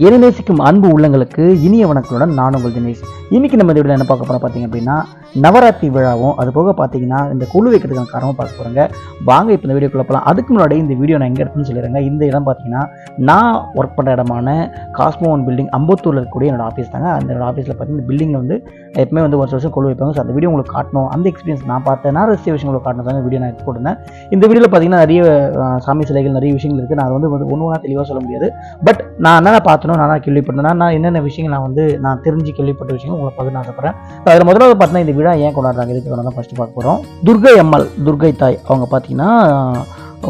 என்னை நேசிக்கும் அன்பு உள்ளங்களுக்கு இனிய வணக்கங்களுடன் நான் உங்கள் தினேஷ். இன்னைக்கு நம்ம இந்த வீடியோவில் என்ன பார்க்க போகிறோம் பார்த்தீங்க அப்படின்னா, நவராத்திரி விழாவும் அது போக பார்த்தீங்கன்னா இந்த குழு வைக்கிறதுக்கான காரணமாக பார்க்க போகிறோங்க. வாங்க இப்போ இந்த வீடியோக்குள்ள போகலாம். அதுக்கு முன்னாடி இந்த வீடியோ நான் எங்கே இருக்குன்னு சொல்லிடுறேங்க. இந்த இடம் பார்த்தீங்கன்னா நான் ஒர்க் பண்ணுற இடமான காஸ்மோன் பில்டிங் அம்பத்தூரில் இருக்கக்கூடிய என்னோட ஆஃபீஸ் தாங்க. அந்த ஆஃபீஸில் பார்த்தீங்கன்னா இந்த பில்டிங் வந்து எப்பவுமே வந்து வருஷம் குழு வைப்பாங்க. ஸோ அந்த வீடியோ உங்களுக்கு காட்டணும், அந்த எக்ஸ்பீரியன்ஸ் நான் பார்த்தேன், நான் ரசித்த விஷயங்களை காட்டணும் தாங்க வீடியோ நான் போட்டிருந்தேன். இந்த வீடியோவில் பார்த்தீங்கன்னா நிறைய சாமி சிலைகள் நிறைய விஷயங்கள் இருக்குது. நான் வந்து ஒன்று ஒன்றா தெளிவாக சொல்ல முடியாது. பட் நான் என்னென்ன பார்த்தனோ நான் கேள்விப்பட்டேன், நான் என்னென்ன விஷயங்கள் நான் தெரிஞ்சு கேள்விப்பட்ட விஷயங்கள் உங்களை பகிர்ந்து ஆசைப்படுறேன். அதில் முதலாவது பார்த்தீங்கன்னா இந்த விழா ஏன் கொண்டாடுறாங்க, இதுக்கு தான் ஃபஸ்ட்டு பார்க்க போகிறோம். துர்கை அம்மாள், துர்கை தாய் அவங்க பார்த்தீங்கன்னா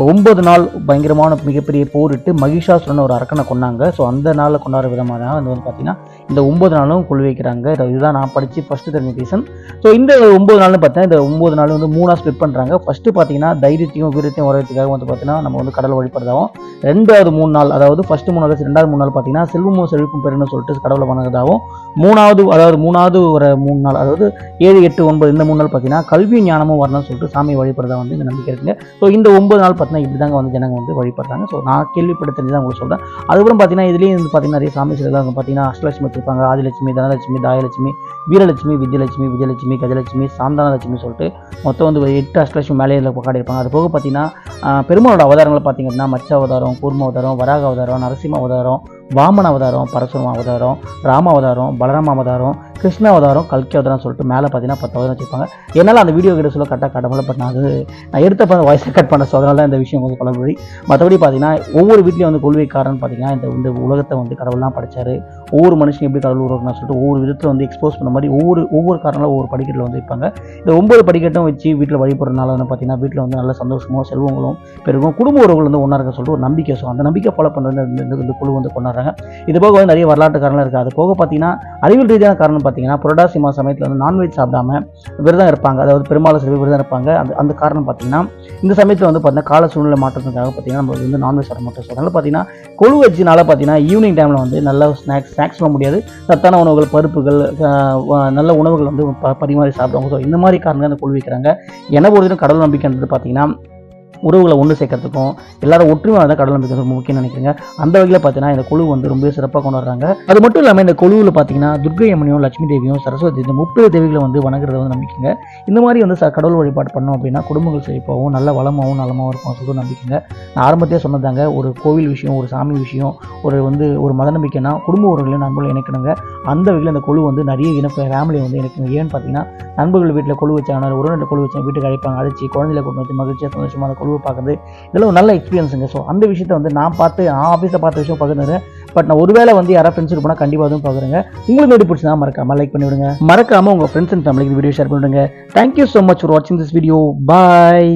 9 நாள் பயங்கரமான மிகப்பெரிய போரிட்டு மகிஷாசுரன் ஒரு அரக்கனை கொண்டாங்க. ஸோ அந்த நாளில் கொண்டாடுற விதமாக தான் வந்து பார்த்தீங்கன்னா இந்த 9 நாளும் கொள்ளு வைக்கிறாங்க. இதுதான் நான் படித்து ஃபஸ்ட்டு தெரிஞ்ச ரீசன். ஸோ இந்த 9 நாள்னு பார்த்தீங்கன்னா இந்த 9 நாள் வந்து 3 ஸ்ப்ளிட் பண்ணுறாங்க. ஃபஸ்ட்டு பார்த்தீங்கன்னா தைரியத்தையும் வீரத்தையும் வரதுக்காக வந்து பார்த்தீங்கன்னா நம்ம வந்து கடவுள் வழிபடுறதாகவும், ரெண்டாவது 3 நாள் அதாவது ஃபஸ்ட்டு 3 நாள் ரெண்டாவது 3 நாள் பார்த்தீங்கன்னா செல்வமும் செழிப்பும் பெருன்னு சொல்லிட்டு கடவுளை வணங்குறதாகவும், மூணாவது ஒரு 3 நாள் அதாவது 7, 8, 9 இந்த 3 நாள் பார்த்தீங்கன்னா கல்வி ஞானமும் வரணும்னு சொல்லிட்டு சாமி வழிபடுறதா வந்து இந்த நம்பிக்கை இருக்குங்க. ஸோ இந்த 9 நாள் பார்த்தீங்கன்னா இப்படி தாங்க வந்து ஜனங்க வந்து வழிபடுறாங்க. ஸோ நான் கேள்விப்பட்ட தெரிஞ்சு தான் உங்களுக்கு சொல்கிறேன். அதுக்கப்புறம் பார்த்தீங்கன்னா இதுலேயும் வந்து பார்த்தீங்கன்னா நிறைய சாமி சிலைகள் பார்த்தீங்கன்னா அஷ்டலட்சுமி வச்சிருப்பாங்க. ஆதிலட்சுமி, தனலட்சுமி, தாயலட்சுமி, வீரலட்சுமி, விஜயலட்சுமி, விஜயலட்சுமி, கஜலட்சுமி, சாந்தானலட்சுமி சொல்லிட்டு மொத்தம் வந்து 8 அஷ்டலட்சுமி மேலேயில் காட்டியிருப்பாங்க. அது போக பார்த்தீங்கன்னா பெருமாளோட அவதாரங்களை பார்த்தீங்க அப்படின்னா மச்ச அவதாரம், கூர்ம அவதாரம், வராக அவதாரம், நரசிம்ம அவதாரம், வாமன அவதாரம், பரசுராம அவதாரம், ராம அவதாரம், பலராம அவதாரம், கிருஷ்ண அவதாரம், கல்கி அவதாரம் சொல்லிட்டு மேலே பார்த்தீங்கன்னா 10 அவதாரம் வச்சிருப்பாங்க. என்னால் அந்த வீடியோ கிட்ட சொல்ல கரெக்டாக காட்ட முடியல. பட் நான் எடுத்த வாய்ஸை கட் பண்ண, ஸோ அதனால தான் இந்த விஷயம் வந்து பலபடி. மற்றபடி பார்த்தீங்கன்னா ஒவ்வொரு வீட்லையும் வந்து கொள்கைக்காரன் பார்த்தீங்கன்னா இந்த உலகத்தை வந்து கடவுள்லாம் படித்தார். ஒவ்வொரு மனுஷனும் எப்படி கடவுள் உருவாக்கணும்னு சொல்லிட்டு ஒவ்வொரு விதத்தில் வந்து எக்ஸ்போஸ் பண்ண மாதிரி ஒவ்வொரு காரணங்களும் ஒவ்வொரு படிக்கட்டில் வந்து வைப்பாங்க. இந்த 9 படிக்கட்டும் வச்சு வீட்டில் வழிபடுறதுனால வந்து பார்த்தீங்கன்னா வீட்டில் வந்து நல்ல சந்தோஷமும் செல்வங்களும் பெருகும், குடும்ப உறவுகள் வந்து ஒன்றா இருக்க சொல்லிட்டு ஒரு நம்பிக்கை. ஸோ அந்த நம்பிக்கை ஃபாலோ பண்ணுறது இந்த குழு வந்து கொண்டாடுறாங்க. இது போக வந்து நிறைய வரலாற்று காரணம் இருக்குது. அது போக பார்த்தீங்கன்னா அறிவியல் ரீதியான காரணம் பார்த்தீங்கன்னா புரட்டாசி மாத சமயத்தில் வந்து நான்வெஜ் சாப்பிடாம விரதம் இருப்பாங்க. அதாவது பெருமாள் சில விரதம் இருப்பாங்க. அந்த காரணம் பார்த்தீங்கன்னா இந்த சமயத்தில் வந்து பார்த்தீங்கன்னா கால சூழ்நிலை மாற்றத்துக்காக பார்த்தீங்கன்னா நம்ம வந்து நான்வெஜ் சாப்பிட மாட்டோம். ஸோ அதனால் பார்த்தீங்கன்னா கொழு வச்சுனால பார்த்தீங்கன்னா ஈவினிங் டைமில் வந்து நல்ல ஸ்நாக்ஸ் பண்ண முடியாது, சத்தான உணவுகள், பருப்புகள், நல்ல உணவுகள் வந்து பரிமாறி சாப்பிடுவாங்க. ஸோ இந்த மாதிரி காரணங்கள் அந்த கொழு வைக்கிறாங்க. என்ன பொறுத்தவரைக்கும் கடவுள் நம்பிக்கைன்றது பார்த்தீங்கன்னா உறவுகளை ஒன்று சேர்க்கறதுக்கும் எல்லாரும் ஒற்றுமையாக தான் கடவுள் நம்பிக்கை ரொம்ப முக்கியம் நினைக்கிறேங்க. அந்த வகையில் பார்த்தீங்கன்னா இந்த குழு வந்து ரொம்ப சிறப்பாக கொண்டாடுறாங்க. அது மட்டும் இல்லாமல் இந்த குழுவில் பார்த்தீங்கன்னா துர்கை அம்மனையும், லட்சுமி தேவியும், சரஸ்வதி இந்த 30 தேவிகளை வந்து வணங்குறத வந்து நம்பிக்கைங்க. இந்த மாதிரி வந்து கடவுள் வழிபாடு பண்ணோம் அப்படின்னா குடும்பங்கள் செழிப்பாகவும் நல்ல வளமாகவும் நலமாகவும் இருக்கும் சொல்லிட்டு நம்பிக்கைங்க. நான் ஆரம்பத்தையே சொன்னதாங்க, ஒரு கோவில் விஷயம், ஒரு சாமி விஷயம், ஒரு மத நம்பிக்கைனா குடும்ப உறவுகளையும் நண்பர்கள் இணைக்கணுங்க. அந்த வகையில் அந்த குழு வந்து நிறைய ஃபேமிலியை வந்து இணைக்கணும். ஏன்னு பார்த்தீங்கன்னா நண்பர்கள் வீட்டில் குழு வச்சாங்கன்னா உறவினர் குழு வச்சா வீட்டுக்கு அழைப்பாங்க, அழைச்சி குழந்தைகளை கொண்டு வச்சு மகிழ்ச்சியாக சந்தோஷமாக அந்த குழு பார்க்குறது இதெல்லாம் ஒரு நல்ல எக்ஸ்பீரியன்ஸுங்க. ஸோ அந்த விஷயத்தை வந்து நான் ஆஃபீஸில் பார்த்த விஷயம் பகிர்ந்துறேன். பட் நான் ஒருவேளை வந்து யாராவது ஃப்ரெண்ட்ஸ் போனால் கண்டிப்பாக அதுவும் பார்க்குறேங்க. உங்களுக்கு வீடியோ பிடிச்சா மறக்காமல் லைக் பண்ணி விடுங்க. மறக்காமல் உங்கள் ஃப்ரெண்ட்ஸ் அண்ட் ஃபேமிலிக்கு வீடியோ ஷேர் பண்ணிவிடுங்க. தேங்க்யூ ஸோ மச் ஃபார் வாட்சிங் திஸ் வீடியோ. பாய்.